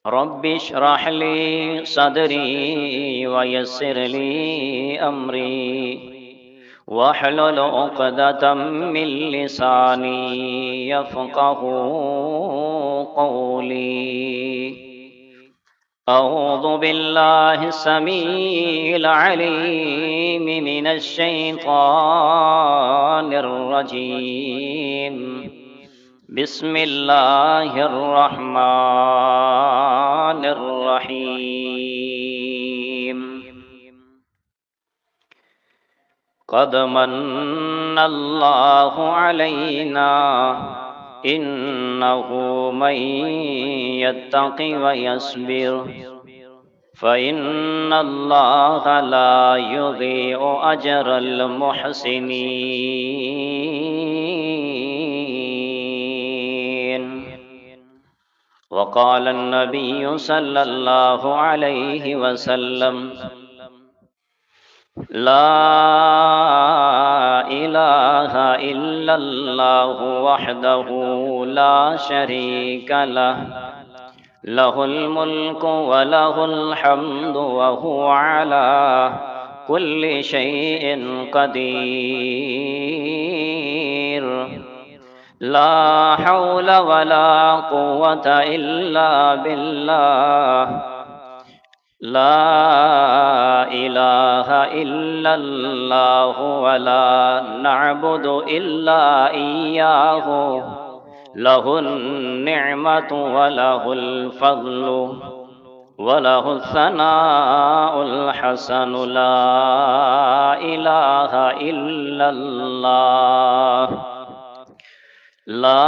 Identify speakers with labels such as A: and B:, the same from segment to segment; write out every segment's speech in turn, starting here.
A: رب اشرح لي صدري ويسر لي أمري واحلل عقدة من لساني يفقه قولي. أعوذ بالله السميع العليم من الشيطان الرجيم. بسم الله الرحمن الرحيم. قد من الله علينا إنه من يتق ويصبر فإن الله لا يضيع أجر المحسنين. وقال النبي صلى الله عليه وسلم: لا إله إلا الله وحده لا شريك له له الملك وله الحمد وهو على كل شيء قدير. لا حول ولا قوة إلا بالله. لا إله إلا الله ولا نعبد إلا إياه. له النعمة وله الفضل وله الثناء الحسن. لا إله إلا الله. لا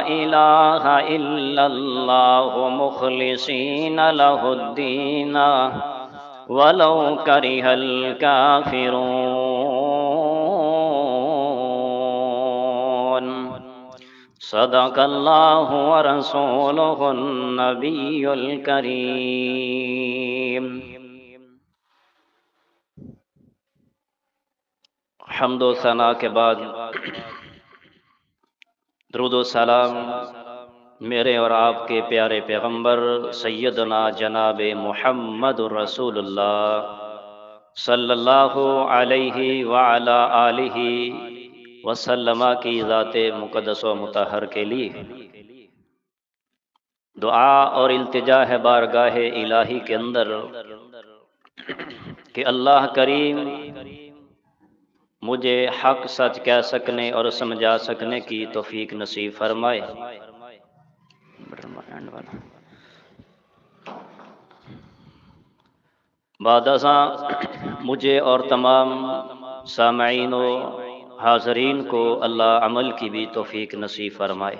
A: إله إلا الله مخلصين له الدين ولو كره الكافرون. صدق الله ورسوله النبي الكريم. حمد و ثنا کے بعد درود و سلام میرے اور آپ کے پیارے پیغمبر سیدنا جناب محمد رسول اللہ صلی اللہ علیہ وعلی آلہ وسلم کی ذات مقدس و مطہر کے لیے دعا اور التجا ہے بارگاہ الہی کے اندر کہ اللہ کریم مجھے حق سچ کہہ سکنے اور سمجھا سکنے کی توفیق نصیب فرمائے۔ بعد ازاں مجھے اور تمام سامعین و حاضرین کو اللہ عمل کی بھی توفیق نصیب فرمائے۔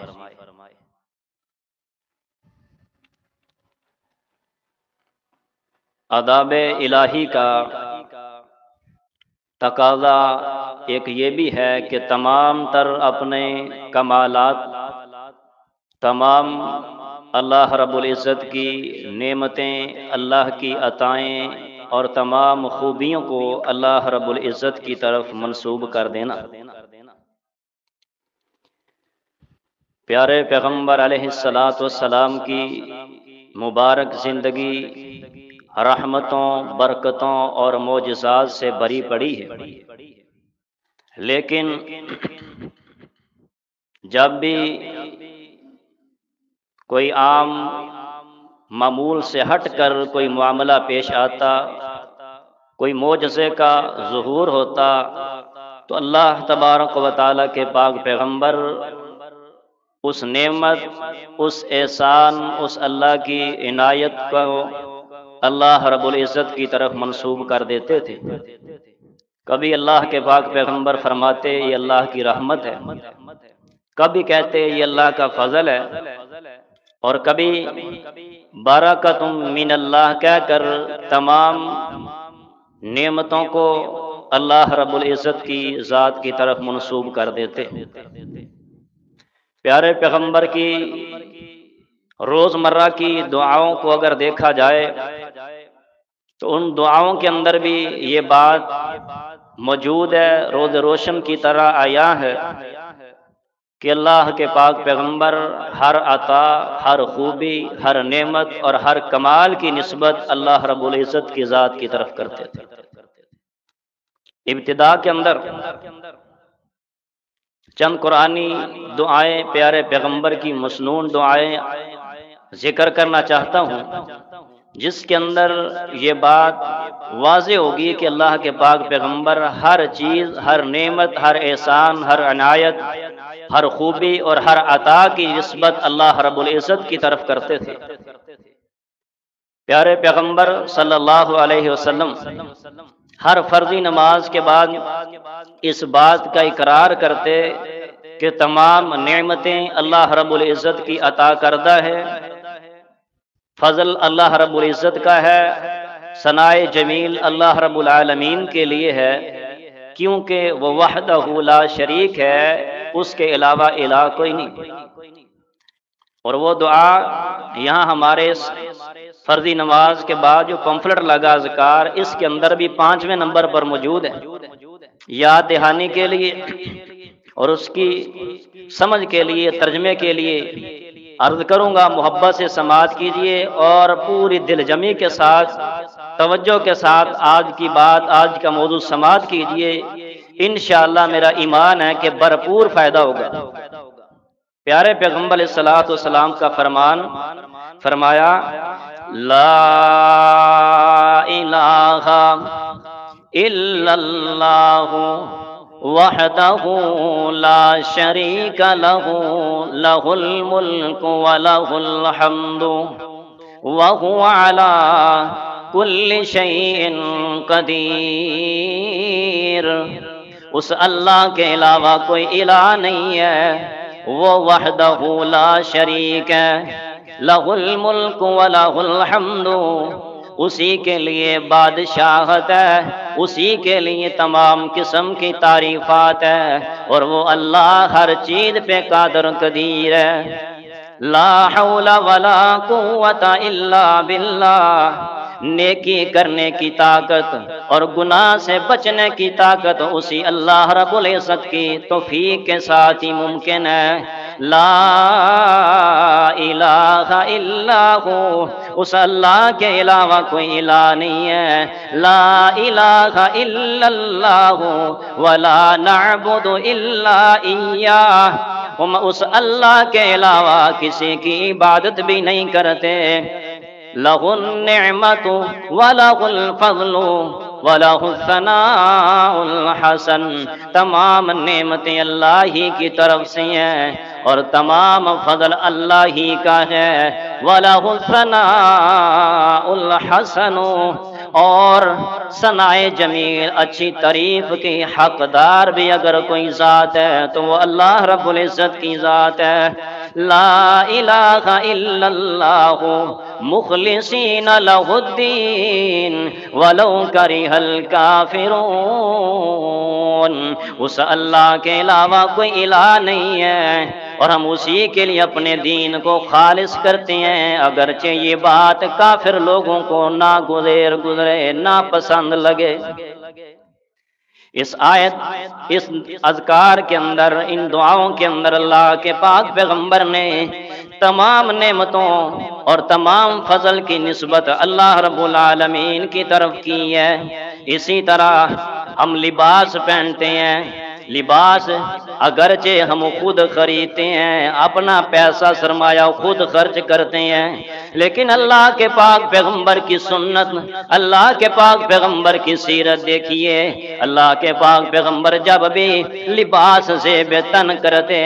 A: آداب الہی کا تقاضا ایک یہ بھی ہے کہ تمام تر اپنے کمالات، تمام اللہ رب العزت کی نعمتیں، اللہ کی عطائیں اور تمام خوبیوں کو اللہ رب العزت کی طرف منسوب کر دینا۔ پیارے پیغمبر علیہ السلام کی مبارک زندگی رحمتوں، برکتوں اور معجزات سے بری پڑی ہے، لیکن جب بھی کوئی عام معمول سے ہٹ کر کوئی معاملہ پیش آتا، کوئی معجزے کا ظہور ہوتا، تو اللہ تبارک و تعالیٰ کے پاک پیغمبر اس نعمت، اس احسان، اس اللہ کی عنایت کو اللہ رب العزت کی طرف منسوب کر دیتے تھے۔ کبھی اللہ کے پاک پیغمبر فرماتے یہ اللہ کی رحمت ہے، کبھی کہتے یہ اللہ کا فضل ہے، اور کبھی برکت من اللہ کہہ کر تمام نعمتوں کو اللہ رب العزت کی ذات کی طرف منسوب کر دیتے۔ پیارے پیغمبر کی روزمرہ کی دعاؤں کو اگر دیکھا جائے تو ان دعاؤں کے اندر بھی یہ بات موجود ہے، روز روشن کی طرح آیا ہے کہ اللہ کے پاک پیغمبر ہر عطا، ہر خوبی، ہر نعمت اور ہر کمال کی نسبت اللہ رب العزت کی ذات کی طرف کرتے تھے۔ ابتدا کے اندر چند قرآنی دعائیں پیارے پیغمبر کی مسنون دعائیں ذکر کرنا چاہتا ہوں، جس کے اندر یہ بات واضح ہوگی کہ اللہ کے پاک پیغمبر ہر چیز، ہر نعمت، ہر احسان، ہر عنایت، ہر خوبی اور ہر عطا کی نسبت اللہ رب العزت کی طرف کرتے تھے۔ پیارے پیغمبر صلی اللہ علیہ وسلم ہر فرضی نماز کے بعد اس بات کا اقرار کرتے کہ تمام نعمتیں اللہ رب العزت کی عطا کردہ ہے، فضل اللہ رب العزت کا ہے، ثناء جمیل اللہ رب العالمین کے لیے ہے، کیونکہ وہ وحدہ لا شریک ہے، اس کے علاوہ الہ کوئی نہیں۔ اور وہ دعا یہاں ہمارے فرضی نماز کے بعد جو پمفلٹ لگا اذکار، اس کے اندر بھی 5ویں نمبر پر موجود ہے۔ یاد دہانی کے لیے اور اس کی سمجھ کے لیے، ترجمے کے لیے عرض کروں گا، محبت سے سماعت کیجئے اور پوری دل جمی کے ساتھ، توجہ کے ساتھ آج کی بات، آج کا موضوع سماعت کیجئے۔ انشاءاللہ میرا ایمان ہے کہ بھرپور فائدہ ہوگا۔ پیارے پیغمبر علیہ الصلوۃ والسلام کا فرمان فرمایا، لا الہ الا اللہ وحدہ لا شریک لہ، لہ الملک ولہ الحمد وہو علی کل شیء قدیر۔ اس اللہ کے علاوہ کوئی الہ نہیں ہے، وہ وحدہ لا شریک ہے، لہ الملک ولہ الحمد، اسی کے لیے بادشاہت ہے، اسی کے لیے تمام قسم کی تعریفات ہے، اور وہ اللہ ہر چیز پہ قادر قدیر ہے۔ لا حول ولا قوت الا باللہ، نیکی کرنے کی طاقت اور گناہ سے بچنے کی طاقت اسی اللہ رب العزت کی توفیق کے ساتھ ہی ممکن ہے۔ لا الہ الا ہو، اس اللہ کے علاوہ کوئی الہ نہیں ہے۔ لا الہ الا اللہ ولا نعبد الا ایاہ، ہم اس اللہ کے علاوہ کسی کی عبادت بھی نہیں کرتے۔ لہ النعمت ولہ الفضل ولہ الثناء الحسن، تمام نعمتیں اللہ ہی کی طرف سے ہیں اور تمام فضل اللہ ہی کا ہے۔ وَلَهُ الثَّنَاءُ الْحَسَنُ، اور ثناء جمیل، اچھی تعریف کی حقدار بھی اگر کوئی ذات ہے تو وہ اللہ رب العزت کی ذات ہے۔ لا الہ الا اللہ مخلصین لہ الدین ولو کرہ الکافرون، اس اللہ کے علاوہ کوئی الہ نہیں ہے اور ہم اسی کے لیے اپنے دین کو خالص کرتے ہیں، اگرچہ یہ بات کافر لوگوں کو گزرے ناپسند لگے۔ اس آیت، اس اذکار کے اندر، ان دعاؤں کے اندر اللہ کے پاک پیغمبر نے تمام نعمتوں اور تمام فضل کی نسبت اللہ رب العالمین کی طرف کی ہے۔ اسی طرح ہم لباس پہنتے ہیں، لباس اگرچہ ہم خود خریدتے ہیں، اپنا پیسہ سرمایہ خود خرچ کرتے ہیں، لیکن اللہ کے پاک پیغمبر کی سنت، اللہ کے پاک پیغمبر کی سیرت دیکھیے۔ اللہ کے پاک پیغمبر جب بھی لباس زیب تن کرتے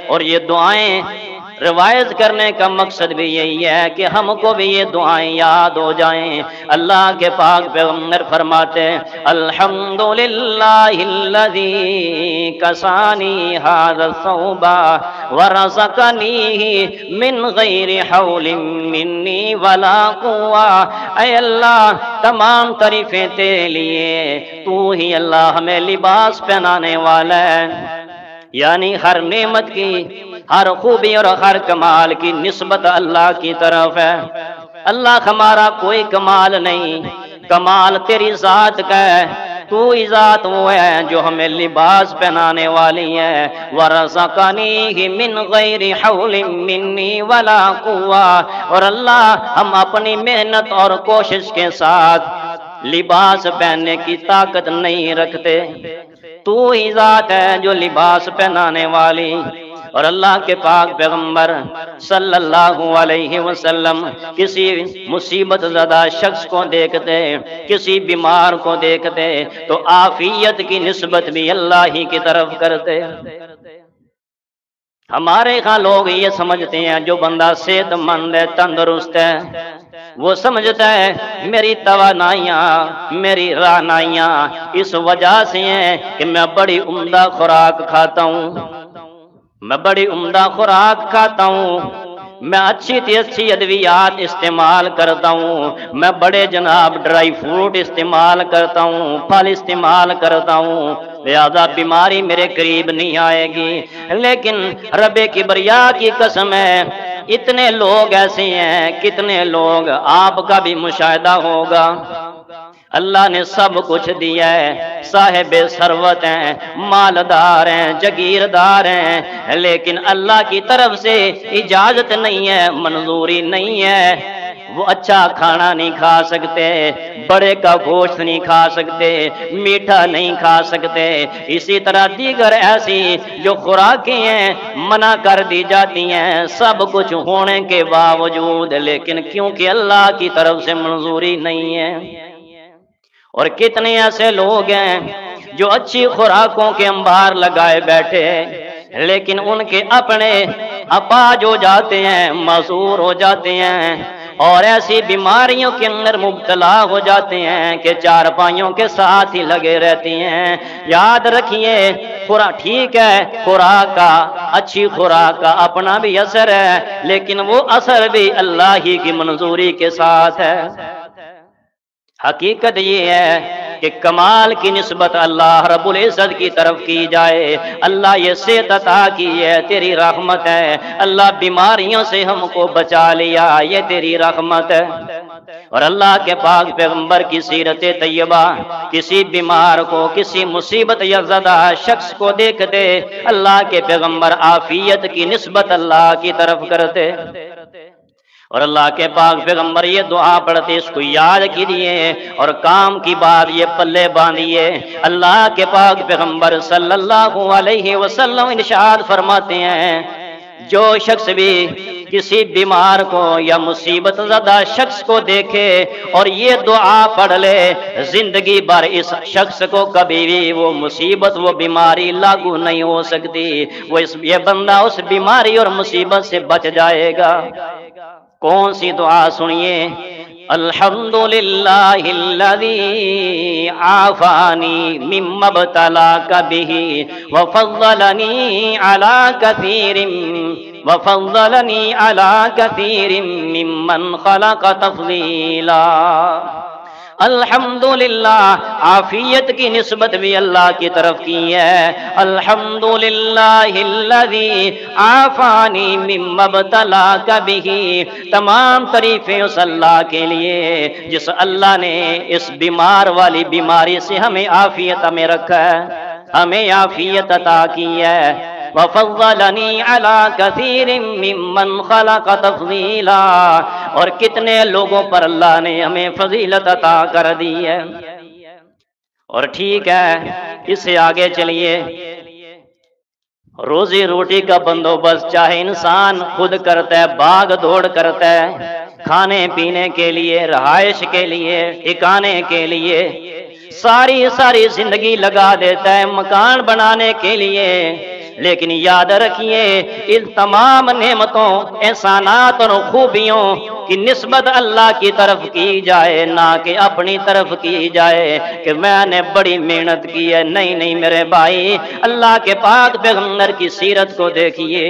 A: اور یہ دعائیں روایت کرنے کا مقصد بھی یہی ہے کہ ہم کو بھی یہ دعائیں یاد ہو جائیں۔ اللہ کے پاک پیغمبر فرماتے ہیں، الحمدللہ الذی کسانی ھذا الثوب ورزقنی من غیر حول منی ولا قوہ۔ اے اللہ، تمام تعریفیں تیرے لیے، تو ہی اللہ ہمیں لباس پہنانے والا ہے۔ یعنی ہر نعمت کی، ہر خوبی اور ہر کمال کی نسبت اللہ کی طرف ہے۔ اللہ ہمارا کوئی کمال نہیں، کمال تیری ذات کا ہے۔ تو ہی ذات وہ ہے جو ہمیں لباس پہنانے والی ہے۔ وَرَزَقَنِيهِ مِنْ غَيْرِ حَوْلٍ مِّنِّي وَلَا قُوَّةٍ، اور اللہ ہم اپنی محنت اور کوشش کے ساتھ لباس پہننے کی طاقت نہیں رکھتے، تو ہی ذات ہے جو لباس پہنانے والی۔ اور اللہ کے پاک پیغمبر صلی اللہ علیہ وسلم کسی مصیبت زدہ شخص کو دیکھتے، کسی بیمار کو دیکھتے تو عافیت کی نسبت بھی اللہ ہی کی طرف کرتے۔ ہمارے یہاں لوگ یہ سمجھتے ہیں جو بندہ صحت مند ہے، تندرست ہے، وہ سمجھتا ہے میری توانائیاں، میری رعنائیاں اس وجہ سے ہیں کہ میں بڑی عمدہ خوراک کھاتا ہوں، میں بڑی عمدہ خوراک کھاتا ہوں، میں اچھی ادویات استعمال کرتا ہوں، میں بڑے جناب ڈرائی فروٹ استعمال کرتا ہوں، پھل استعمال کرتا ہوں، لہذا بیماری میرے قریب نہیں آئے گی۔ لیکن رب کبریا کی قسم ہے، اتنے لوگ ایسے ہیں، کتنے لوگ آپ کا بھی مشاہدہ ہوگا، اللہ نے سب کچھ دیا ہے، صاحب ثروت ہیں، مالدار ہیں، جگیردار ہیں، لیکن اللہ کی طرف سے اجازت نہیں ہے، منظوری نہیں ہے، وہ اچھا کھانا نہیں کھا سکتے، بڑے کا گوشت نہیں کھا سکتے، میٹھا نہیں کھا سکتے، اسی طرح دیگر ایسی جو خوراکیں ہیں منع کر دی جاتی ہیں، سب کچھ ہونے کے باوجود، لیکن کیونکہ اللہ کی طرف سے منظوری نہیں ہے۔ اور کتنے ایسے لوگ ہیں جو اچھی خوراکوں کے انبار لگائے بیٹھے ہیں، لیکن ان کے اپنے اپاہج ہو جاتے ہیں، معذور ہو جاتے ہیں، اور ایسی بیماریوں کے اندر مبتلا ہو جاتے ہیں کہ چارپائیوں کے ساتھ ہی لگے رہتی ہیں۔ یاد رکھیے ٹھیک ہے، خوراک کا، اچھی خوراک کا اپنا بھی اثر ہے، لیکن وہ اثر بھی اللہ ہی کی منظوری کے ساتھ ہے۔ حقیقت یہ ہے کہ کمال کی نسبت اللہ رب العزت کی طرف کی جائے۔ اللہ یہ صحت عطا کی ہے، تیری رحمت ہے، اللہ بیماریوں سے ہم کو بچا لیا، یہ تیری رحمت ہے۔ اور اللہ کے پاک پیغمبر کی سیرت طیبہ کسی بیمار کو، کسی مصیبت یا زدہ شخص کو دیکھتے، اللہ کے پیغمبر عافیت کی نسبت اللہ کی طرف کرتے، اور اللہ کے پاک پیغمبر یہ دعا پڑھتے، اس کو یاد کیجئے اور کام کی بات یہ پلے باندھیے۔ اللہ کے پاک پیغمبر صلی اللہ علیہ وسلم ارشاد فرماتے ہیں، جو شخص بھی کسی بیمار کو یا مصیبت زدہ شخص کو دیکھے اور یہ دعا پڑھ لے، زندگی بھر اس شخص کو کبھی بھی وہ مصیبت، وہ بیماری لاگو نہیں ہو سکتی، یہ بندہ اس بیماری اور مصیبت سے بچ جائے گا۔ کون سی دعا سنیے؟ الحمدللہ الذی عافانی مما ابتلاک بہ وفضلنی علی کثیر ممن خلق تفضیلا۔ الحمدللہ، عافیت کی نسبت بھی اللہ کی طرف کی ہے۔ الحمدللہ الذی عافانی مما ابتلاک بہ، تمام تعریفیں اس اللہ کے لیے جس اللہ نے اس بیمار والی بیماری سے ہمیں عافیت میں رکھا ہے، ہمیں عافیت عطا کی ہے۔ وَفَضَّلَنِي عَلَىٰ كَثِيرٍ مِّمَّنْ خَلَقَ تَفْضِيلًا، اور کتنے لوگوں پر اللہ نے ہمیں فضیلت عطا کر دی ہے۔ اور ٹھیک ہے، اس سے آگے چلیے، روزی روٹی کا بندوبست چاہے انسان خود کرتا ہے، بھاگ دوڑ کرتا ہے، کھانے پینے کے لیے، رہائش کے لیے، ٹھکانے کے لیے ساری زندگی لگا دیتا ہے مکان بنانے کے لیے، لیکن یاد رکھیے ان تمام نعمتوں، احسانات اور خوبیوں کی نسبت اللہ کی طرف کی جائے، نہ کہ اپنی طرف کی جائے کہ میں نے بڑی محنت کی ہے۔ نہیں میرے بھائی، اللہ کے پاک پیغمبر کی سیرت کو دیکھیے،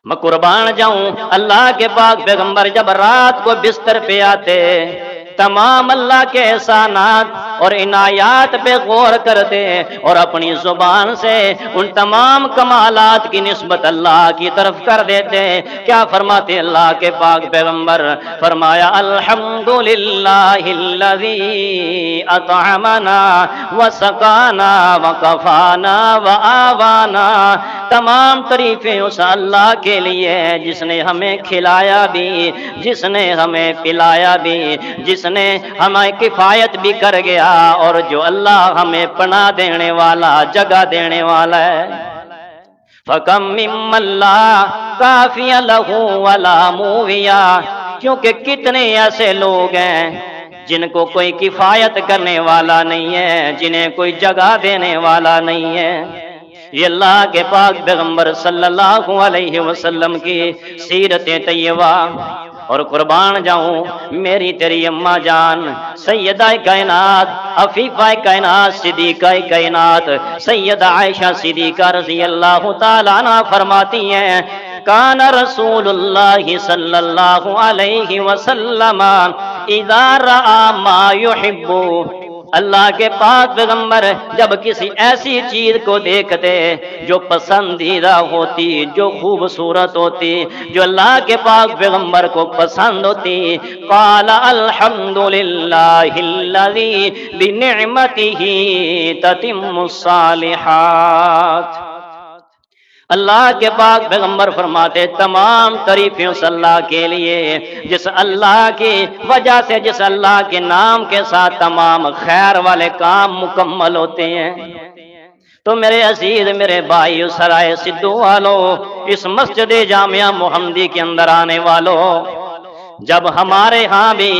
A: میں قربان جاؤں، اللہ کے پاک پیغمبر جب رات کو بستر پہ آتے، تمام اللہ کے احسانات اور ان آیات پہ غور کرتے اور اپنی زبان سے ان تمام کمالات کی نسبت اللہ کی طرف کر دیتے. کیا فرماتے اللہ کے پاک پیغمبر؟ فرمایا الحمدللہ الذی اطعمنا وسقانا وکفانا وآوانا. تمام تعریفیں اس اللہ کے لیے جس نے ہمیں کھلایا بھی، جس نے ہمیں پلایا بھی، جس نے ہمیں کفایت بھی کر گیا، اور جو اللہ ہمیں پناہ دینے والا، جگہ دینے والا ہے. فَكَمْ مِمَّن لَّا كَافِيَ لَهُ وَلَا مُؤْوِيَ. کیونکہ کتنے ایسے لوگ ہیں جن کو کوئی کفایت کرنے والا نہیں ہے، جنہیں کوئی جگہ دینے والا نہیں ہے. یہ اللہ کے پاک پیغمبر صلی اللہ علیہ وسلم کی سیرت طیبہ. اور قربان جاؤں میری تیری اماں جان سیدہ کائنات عفیفہ کائنات صدیقہ کائنات سیدہ عائشہ صدیقہ رضی اللہ تعالیٰ عنہ فرماتی ہیں کان رسول اللہ صلی اللہ علیہ وسلم اذا رأى ما يحب. اللہ کے پاک پیغمبر جب کسی ایسی چیز کو دیکھتے جو پسندیدہ ہوتی، جو خوبصورت ہوتی، جو اللہ کے پاک پیغمبر کو پسند ہوتی، قال الحمدللہ الذی بنعمتہ تتم الصالحات. اللہ کے پاک پیغمبر فرماتے تمام تعریفیں اس اللہ کے لیے جس اللہ کی وجہ سے، جس اللہ کے نام کے ساتھ تمام خیر والے کام مکمل ہوتے ہیں. تو میرے عزیز، میرے بھائی، سرائے سدھو والو، اس مسجد جامعہ محمدی کے اندر آنے والو، جب ہمارے ہاں بھی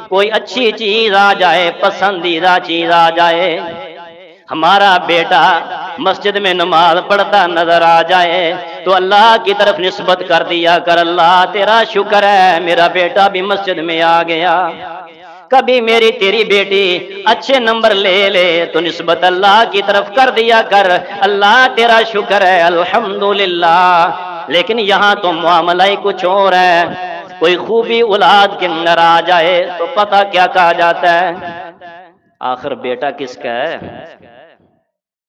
A: کوئی اچھی چیز آ جائے، پسندیدہ چیز آ جائے، ہمارا بیٹا مسجد میں نماز پڑھتا نظر آ جائے تو اللہ کی طرف نسبت کر دیا کر، اللہ تیرا شکر ہے میرا بیٹا بھی مسجد میں آ گیا. کبھی میری تیری بیٹی اچھے نمبر لے لے تو نسبت اللہ کی طرف کر دیا کر، اللہ تیرا شکر ہے الحمدللہ. لیکن یہاں تو معاملہ ہی کچھ اور ہے. کوئی خوبی اولاد کے اندر آ جائے تو پتہ کیا کہا جاتا ہے؟ آخر بیٹا کس کا ہے،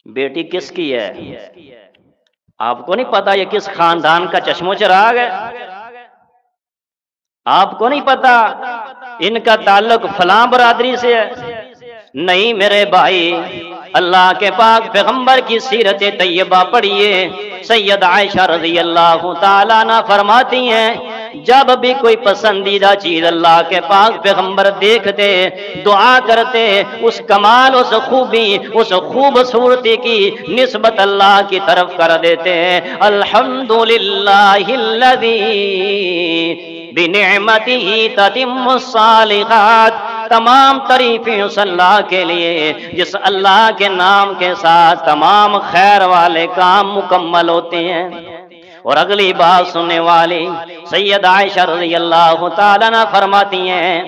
A: بیٹی کس کی ہے؟ آپ کو نہیں پتا یہ کس خاندان کا چشم و چراغ ہے؟ آپ کو نہیں پتا ان کا تعلق فلاں برادری سے ہے؟ نہیں میرے بھائی، اللہ کے پاک پیغمبر کی سیرت طیبہ پڑھیے. سید عائشہ رضی اللہ تعالیٰ عنہ فرماتی ہیں جب بھی کوئی پسندیدہ چیز اللہ کے پاک پیغمبر دیکھتے، دعا کرتے، اس کمال، اس خوبی، اس خوبصورتی کی نسبت اللہ کی طرف کر دیتے. الحمدللہ الذی بنعمتہ تتم الصالحات. تمام تعریفیں اس اللہ کے لیے جس اللہ کے نام کے ساتھ تمام خیر والے کام مکمل ہوتے ہیں. اور اگلی بات سننے والی سید عائشہ رضی اللہ تعالیٰ عنہ فرماتی ہیں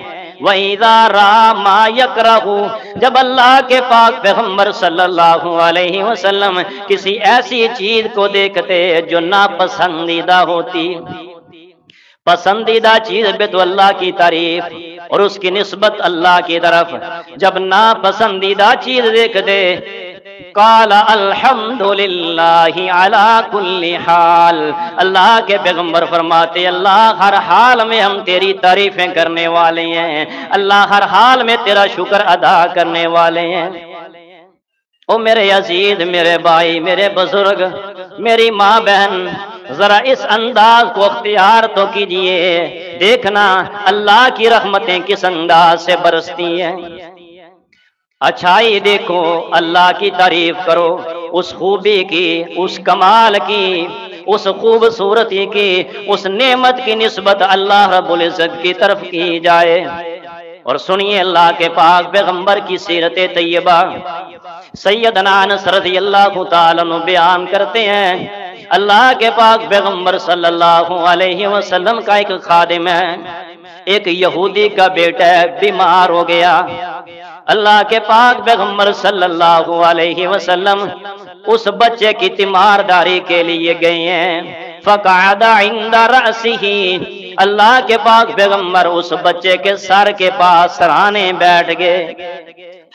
A: وَإِذَا رَأَى مَا يَكْرَهُ. جب اللہ کے پاک پیغمبر صلی اللہ علیہ وسلم کسی ایسی چیز کو دیکھتے جو ناپسندیدہ ہوتی، پسندیدہ چیز بے تو اللہ کی تعریف اور اس کی نسبت اللہ کی طرف، جب ناپسندیدہ چیز دیکھتے قال الحمدللہ علی کل حال. اللہ کے پیغمبر فرماتے اللہ ہر حال میں ہم تیری تعریفیں کرنے والے ہیں، اللہ ہر حال میں تیرا شکر ادا کرنے والے ہیں. او میرے عزیز، میرے بھائی، میرے بزرگ، میری ماں بہن، ذرا اس انداز کو اختیار تو کیجئے، دیکھنا اللہ کی رحمتیں کس انداز سے برستی ہیں. اچھائی دیکھو، اللہ کی تعریف کرو، اس خوبی کی، اس کمال کی، اس خوبصورتی کی، اس نعمت کی نسبت اللہ رب العزت کی طرف کی جائے. اور سنیے اللہ کے پاک پیغمبر کی سیرت طیبہ. سیدنا انس رضی اللہ تعالیٰ عنہ بیان کرتے ہیں اللہ کے پاک پیغمبر صلی اللہ علیہ وسلم کا ایک خادم ہے، ایک یہودی کا بیٹا بیمار ہو گیا. اللہ کے پاک پیغمبر صلی اللہ علیہ وسلم اس بچے کی تیمارداری کے لیے گئے ہیں. فقعد عند رأسه. اللہ کے پاک پیغمبر اس بچے کے سر کے پاس سرانے بیٹھ گئے.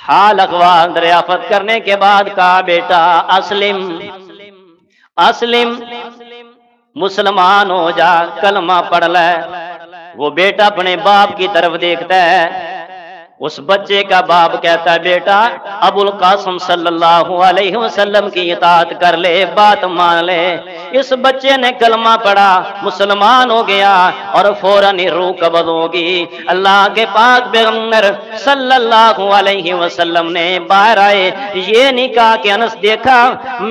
A: حال احوال دریافت کرنے کے بعد کہا بیٹا اسلم اسلم، مسلمان ہو جا، کلمہ پڑھ لے۔ وہ بیٹا اپنے باپ کی طرف دیکھتا ہے، اس بچے کا باپ کہتا ہے بیٹا ابو القاسم صلی اللہ علیہ وسلم کی اطاعت کر لے، بات مان لے۔ اس بچے نے کلمہ پڑھا، مسلمان ہو گیا اور فوراً ہی روح قبض ہوگی۔ اللہ کے پاک پیغمبر صلی اللہ علیہ وسلم نے باہر آئے، یہ نہیں کہا کہ انس دیکھا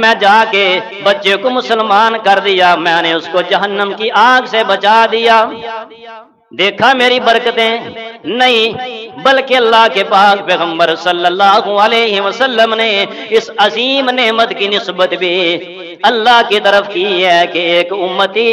A: میں جا کے بچے کو مسلمان کر دیا، میں نے اس کو جہنم کی آگ سے بچا دیا، دیکھا میری برکتیں، نہیں، بلکہ اللہ کے پاک پیغمبر صلی اللہ علیہ وسلم نے اس عظیم نعمت کی نسبت بھی اللہ کی طرف کی ہے کہ ایک امتی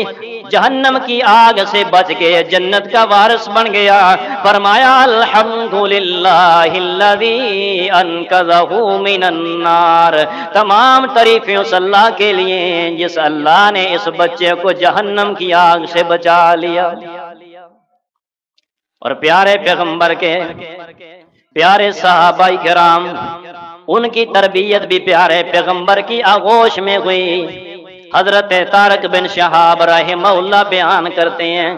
A: جہنم کی آگ سے بچ کے جنت کا وارث بن گیا۔ فرمایا الحمدللہ الذی انقذہ من النار، تمام تعریفیں اس اللہ کے لیے جس اللہ نے اس بچے کو جہنم کی آگ سے بچا لیا۔ اور پیارے پیغمبر کے پیارے صحابہ کرام، ان کی تربیت بھی پیارے پیغمبر کی آغوش میں ہوئی۔ حضرت طارق بن شہاب رحمہ اللہ بیان کرتے ہیں،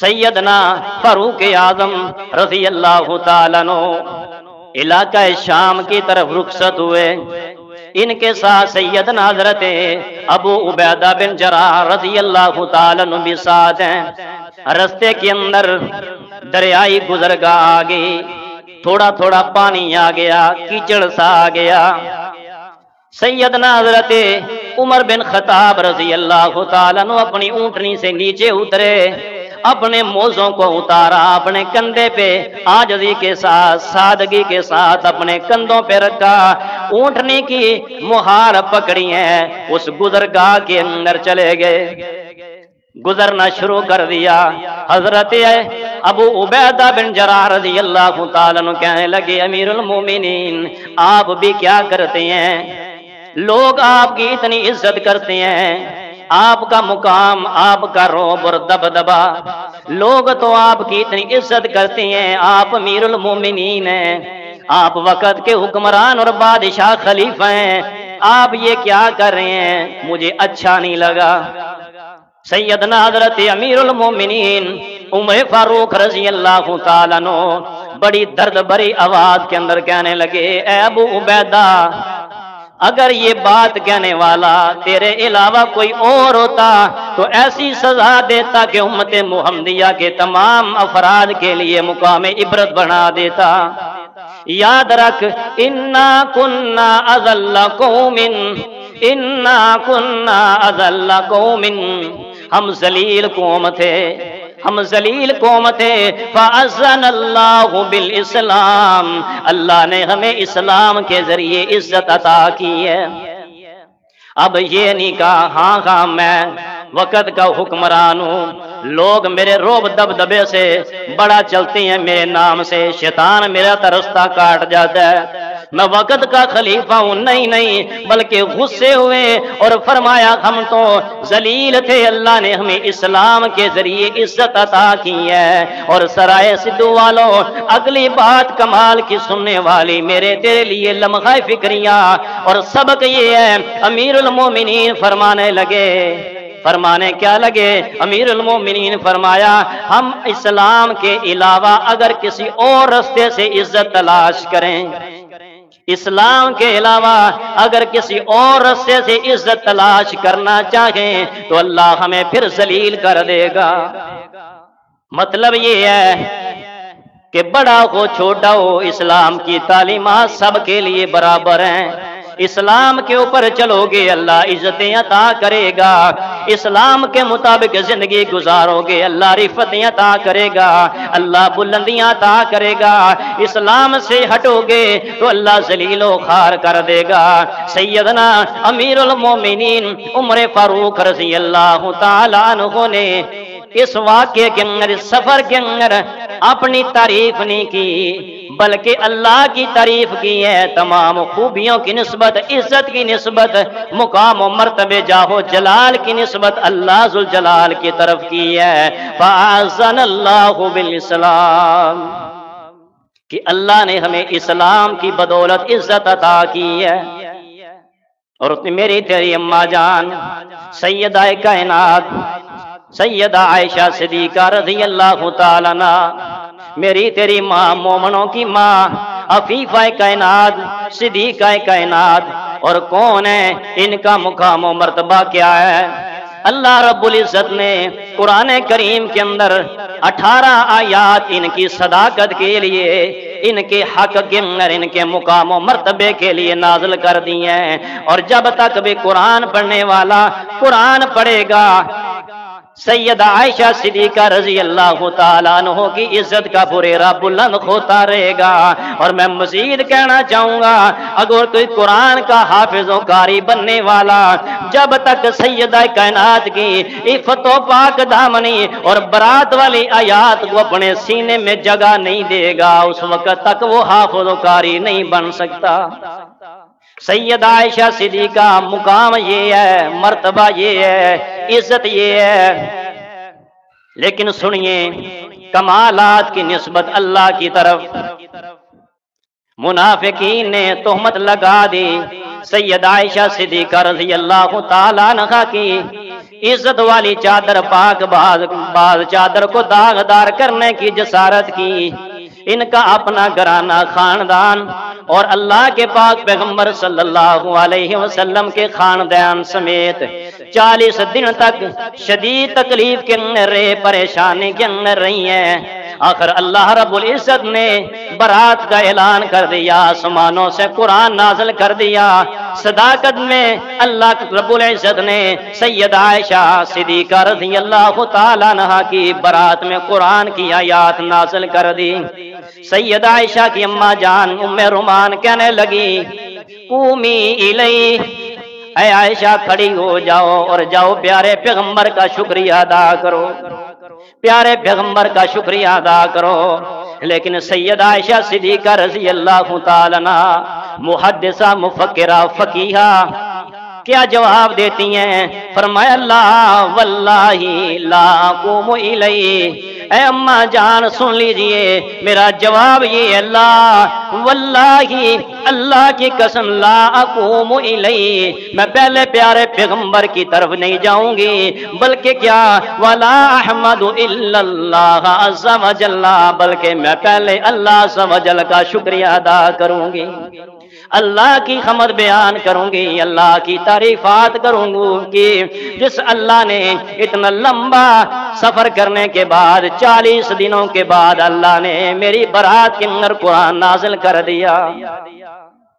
A: سیدنا فاروق اعظم رضی اللہ تعالیٰ عنہ علاقہ شام کی طرف رخصت ہوئے، ان کے ساتھ سیدنا حضرت ابو عبیدہ بن جراح رضی اللہ تعالیٰ عنہ بھی ساتھ ہیں۔ رستے کے اندر دریائی گزرگاہ آ گئی، تھوڑا تھوڑا پانی آ گیا، کیچڑ سا آ گیا۔ سیدنا حضرت عمر بن خطاب رضی اللہ تعالیٰ عنہ اپنی اونٹنی سے نیچے اترے، اپنے موزوں کو اتارا، اپنے کندھے پہ عاجزی کے ساتھ سادگی کے ساتھ اپنے کندھوں پہ رکھا، اونٹنی کی مہار پکڑی ہے، اس گزرگاہ کے اندر چلے گئے، گزرنا شروع کر دیا۔ حضرت ابو عبیدہ بن جراح رضی اللہ تعالیٰ عنہ کہنے لگے امیر المومنین آپ بھی کیا کرتے ہیں، لوگ آپ کی اتنی عزت کرتے ہیں، آپ کا مقام، آپ کا رعب اور دبدبا، لوگ تو آپ کی اتنی عزت کرتے ہیں، آپ امیر المومنین ہیں، آپ وقت کے حکمران اور بادشاہ خلیفہ ہیں، آپ یہ کیا کر رہے ہیں، مجھے اچھا نہیں لگا۔ سیدنا حضرت امیر المومنین عمر فاروق رضی اللہ تعالیٰ عنہ بڑی درد بری آواز کے اندر کہنے لگے اے ابو عبیدہ، اگر یہ بات کہنے والا تیرے علاوہ کوئی اور ہوتا تو ایسی سزا دیتا کہ امت محمدیہ کے تمام افراد کے لیے مقام عبرت بنا دیتا۔ یاد رکھ انا کننا اذل قوم، انا کننا اذل قوم، ہم ذلیل قوم تھے، ہم ذلیل قوم تھے، فَأَذَّنَ اللَّهُ بِالْإِسْلَامِ، اللہ نے ہمیں اسلام کے ذریعے عزت عطا کی ہے۔ اب یہ نہیں کہا ہاں ہاں میں وقت کا حکمران ہوں، لوگ میرے روب دبدبے سے بڑا چلتے ہیں، میرے نام سے شیطان میرا رستہ کاٹ جاتا ہے، میں وقت کا خلیفہ ہوں، نہیں نہیں، بلکہ غصے ہوئے اور فرمایا ہم تو ذلیل تھے، اللہ نے ہمیں اسلام کے ذریعے عزت عطا کی ہے۔ اور سرائے سدھو والوں اگلی بات کمال کی سننے والی میرے تیرے لیے لمحہ فکریہ اور سبق یہ ہے، امیر المومنین فرمانے لگے، فرمانے کیا لگے، امیر المومنین فرمایا ہم اسلام کے علاوہ اگر کسی اور رستے سے عزت تلاش کریں، اسلام کے علاوہ اگر کسی اور رستے سے عزت تلاش کرنا چاہیں تو اللہ ہمیں پھر ذلیل کر دے گا۔ مطلب یہ ہے کہ بڑا ہو چھوٹا ہو، اسلام کی تعلیمات سب کے لیے برابر ہیں، اسلام کے اوپر چلو گے اللہ عزتیں عطا کرے گا، اسلام کے مطابق زندگی گزارو گے اللہ رفعتیں عطا کرے گا، اللہ بلندیاں عطا کرے گا، اسلام سے ہٹو گے تو اللہ ذلیل و خوار کر دے گا۔ سیدنا امیر المومنین عمر فاروق رضی اللہ تعالیٰ عنہ نے اس واقعے کے اندر، اس سفر کے اندر اپنی تعریف نہیں کی بلکہ اللہ کی تعریف کی ہے، تمام خوبیوں کی نسبت، عزت کی نسبت، مقام و مرتبے جاہ و جلال کی نسبت اللہ ذوالجلال کی طرف کی ہے۔ فَأَعَزَّنَا اللَّهُ بِالْإِسْلَامِ، کہ اللہ نے ہمیں اسلام کی بدولت عزت عطا کی ہے، اور میری تیری اماں جان سیدہ کائنات سیدہ عائشہ صدیقہ رضی اللہ تعالیٰ عنہ، میری تیری ماں، مومنوں کی ماں، عفیفہ کائنات، صدیقہ کائنات، اور کون ہے، ان کا مقام و مرتبہ کیا ہے؟ اللہ رب العزت نے قرآن کریم کے اندر 18 آیات ان کی صداقت کے لیے، ان کے حق کے اندر، ان کے مقام و مرتبے کے لیے نازل کر دی ہیں۔ اور جب تک بھی قرآن پڑھنے والا قرآن پڑھے گا، سیدہ عائشہ صدیقہ رضی اللہ تعالیٰ عنہ کی عزت کا بریرا بلند ہوتا رہے گا۔ اور میں مزید کہنا چاہوں گا، اگر کوئی قرآن کا حافظ و قاری بننے والا جب تک سیدہ کائنات کی عفت و پاک دامنی اور برات والی آیات کو اپنے سینے میں جگہ نہیں دے گا، اس وقت تک وہ حافظ و قاری نہیں بن سکتا۔ سیدہ عائشہ صدیقہ مقام یہ ہے، مرتبہ یہ ہے، عزت یہ ہے۔ لیکن سنیے، کمالات کی نسبت اللہ کی طرف منافقین نے تہمت لگا دی۔ سیدہ عائشہ صدیقہ رضی اللہ تعالیٰ عنہ کی عزت والی چادر پاک بعض چادر کو داغدار کرنے کی جسارت کی۔ ان کا اپنا گھرانہ، خاندان، اور اللہ کے پاک پیغمبر صلی اللہ علیہ وسلم کے خاندان سمیت 40 دن تک شدید تکلیف کے اندر رہے، پریشانی کے اندر رہی ہیں۔ آخر اللہ رب العزت نے برات کا اعلان کر دیا، آسمانوں سے قرآن نازل کر دیا۔ صداقت میں اللہ رب العزت نے سیدہ عائشہ صدیقہ رضی اللہ تعالیٰ عنہ کی برات میں قرآن کی آیات نازل کر دی۔ سیدہ عائشہ کی اماں جان ام رومان کہنے لگی، قومی الیہ، اے عائشہ کھڑی ہو جاؤ اور جاؤ پیارے پیغمبر کا شکریہ ادا کرو، پیارے پیغمبر کا شکریہ ادا کرو۔ لیکن سیدہ عائشہ صدیقہ رضی اللہ تعالیٰ عنہ محدثہ، مفکرہ، فقیہہ کیا جواب دیتی ہیں؟ فرمایا لا واللہ لا اقوم الیہ، اے اماں جان سن لیجئے میرا جواب یہ، اللہ واللہ، اللہ کی قسم، لا اقوم الیہ، میں پہلے پیارے پیغمبر کی طرف نہیں جاؤں گی، بلکہ کیا، ولا احمد الا اللہ عز وجل، بلکہ میں پہلے اللہ عز وجل کا شکریہ ادا کروں گی، اللہ کی حمد بیان کروں گی، اللہ کی تعریفات کروں گی، جس اللہ نے اتنا لمبا سفر کرنے کے بعد 40 دنوں کے بعد اللہ نے میری برات کے اندر قرآن نازل کر دیا۔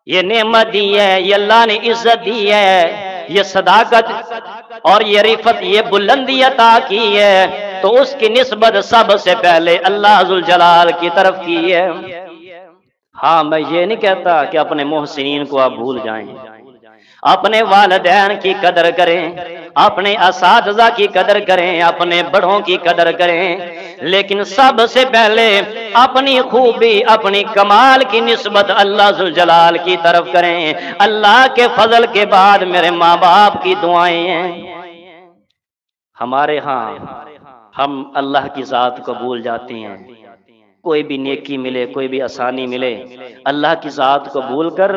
A: یہ نعمت دی ہے، یہ اللہ نے عزت دی ہے، یہ صداقت اور یہ رفت، یہ بلندی عطا کی ہے، تو اس کی نسبت سب سے پہلے اللہ ذوالجلال کی طرف کی ہے۔ ہاں، میں یہ نہیں کہتا کہ اپنے محسنین کو آپ بھول جائیں، اپنے والدین کی قدر کریں، اپنے اساتذہ کی قدر کریں، اپنے بڑوں کی قدر کریں، لیکن سب سے پہلے اپنی خوبی، اپنی کمال کی نسبت اللہ ذوالجلال کی طرف کریں۔ اللہ کے فضل کے بعد میرے ماں باپ کی دعائیں ہیں۔ ہمارے ہاں ہم اللہ کی ذات کو بھول جاتے ہیں، کوئی بھی نیکی ملے، کوئی بھی آسانی ملے، اللہ کی ذات کو بھول کر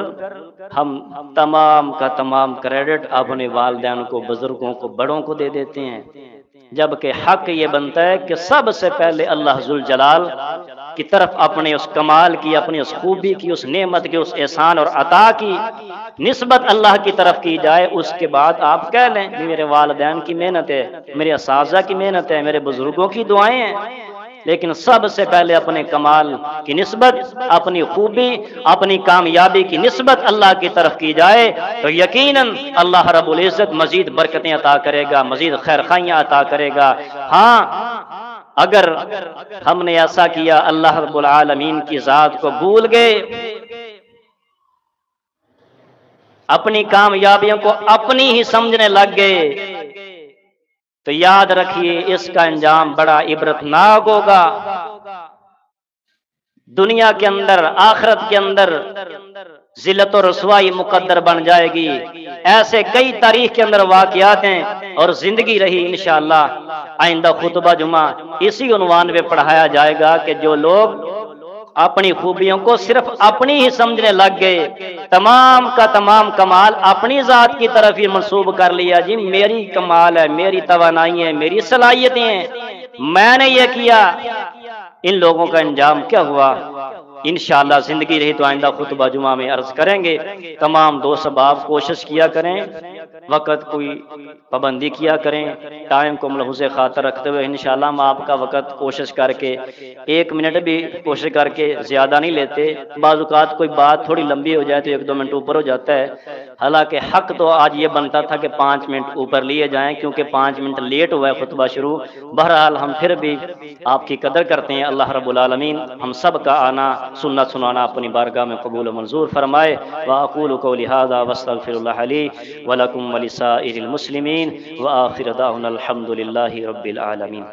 A: ہم تمام کا تمام کریڈٹ اپنے والدین کو، بزرگوں کو، بڑوں کو دے دیتے ہیں، جبکہ حق یہ بنتا ہے کہ سب سے پہلے اللہ ذوالجلال کی طرف اپنے اس کمال کی، اپنی اس خوبی کی، اس نعمت کی، اس احسان اور عطا کی نسبت اللہ کی طرف کی جائے۔ اس کے بعد آپ کہہ لیں میرے والدین کی محنت ہے، میرے اساتذہ کی محنت ہے، میرے بزرگوں کی دعائیں ہیں، لیکن سب سے پہلے اپنے کمال کی نسبت، اپنی خوبی، اپنی کامیابی کی نسبت اللہ کی طرف کی جائے تو یقیناً اللہ رب العزت مزید برکتیں عطا کرے گا، مزید خیرخائیاں عطا کرے گا۔ ہاں، اگر ہم نے ایسا کیا، اللہ رب العالمین کی ذات کو بھول گئے، اپنی کامیابیوں کو اپنی ہی سمجھنے لگ گئے، تو یاد رکھیے اس کا انجام بڑا عبرتناک ہوگا۔ دنیا کے اندر، آخرت کے اندر ذلت و رسوائی مقدر بن جائے گی۔ ایسے کئی تاریخ کے اندر واقعات ہیں اور زندگی رہی، انشاءاللہ آئندہ خطبہ جمعہ اسی عنوان پہ پڑھایا جائے گا کہ جو لوگ اپنی خوبیوں کو صرف اپنی ہی سمجھنے لگ گئے، تمام کا تمام کمال اپنی ذات کی طرف ہی منسوب کر لیا، جی میری کمال ہے، میری توانائی ہے، میری صلاحیتیں ہیں، میں نے یہ کیا۔ ان لوگوں کا انجام کیا ہوا؟ انشاءاللہ زندگی رہی تو آئندہ خطبہ جمعہ میں عرض کریں گے۔ تمام دوست احباب کوشش کیا کریں، وقت کوئی پابندی کیا کریں، ٹائم کو ملحوظ خاطر رکھتے ہوئے انشاءاللہ ہم آپ کا وقت کوشش کر کے 1 منٹ بھی کوشش کر کے زیادہ نہیں لیتے۔ بعض اوقات کوئی بات تھوڑی لمبی ہو جائے تو 1-2 منٹ اوپر ہو جاتا ہے، حالانکہ حق تو آج یہ بنتا تھا کہ 5 منٹ اوپر لیے جائیں، کیونکہ 5 منٹ لیٹ ہوا ہے خطبہ شروع۔ بہرحال ہم پھر بھی آپ کی قدر کرتے ہیں، اللہ رب العالمین ہم سب کا آنا سنت سنانا اپنی بارگاہ میں قبول و منظور فرمائے۔ واقول قولی ھذا واستغفر اللہ لی ولکم ولسائر المسلمین وآخر دعوانا الحمد للہ رب العالمین۔